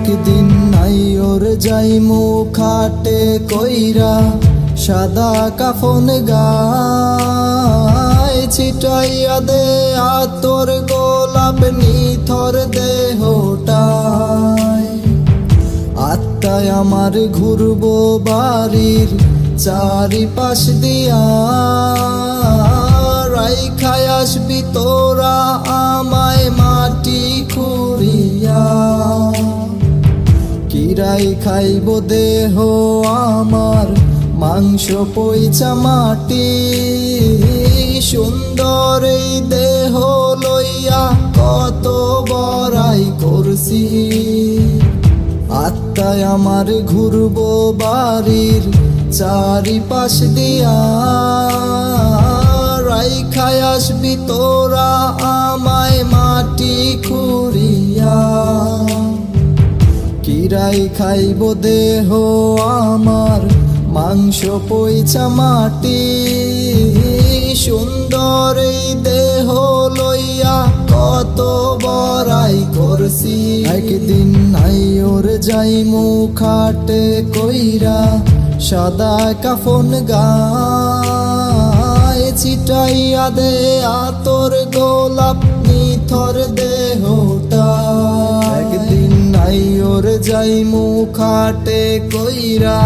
একদিন নাই ওর যাইমু খাটে কইরা সাদা কাফন গায় ছিটাইয়া দে আতর গোলাপ নিথর দেহটায়। আত্মায় আমার ঘুরবো বাড়ির চারিপাশ দিয়া, রাইখায় আসবি তোরা আমায় মাটি খুঁড়িয়া। কিরাই খাইব দেহ আমার মাংস পইচা মাটি, সুন্দর এই দেহ লইয়া কত বড়াই করছি। আত্মায় আমার ঘুরবো বাড়ির চারিপাশ দিয়া, রাইখায় আসবি তোরা আমায় মাটি খুঁড়িয়া। কিরাই খাইব দেহ আমার মাংস পইচা মাটি, সুন্দর এই দেহ লইয়া কত বড়াই করছি। একদিন নাই ওর যাইমু খাটে কইরা সাদা কাফন গায় ছিটাইয়া দে আতর গোলাপ নিথর দেহটা। একদিন নাই ওর যাইমু খাটে কইরা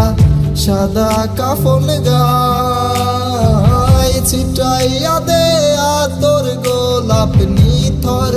সাদা কাফন গায় ছিটাইয়া দে আতর গোলাপ নিথর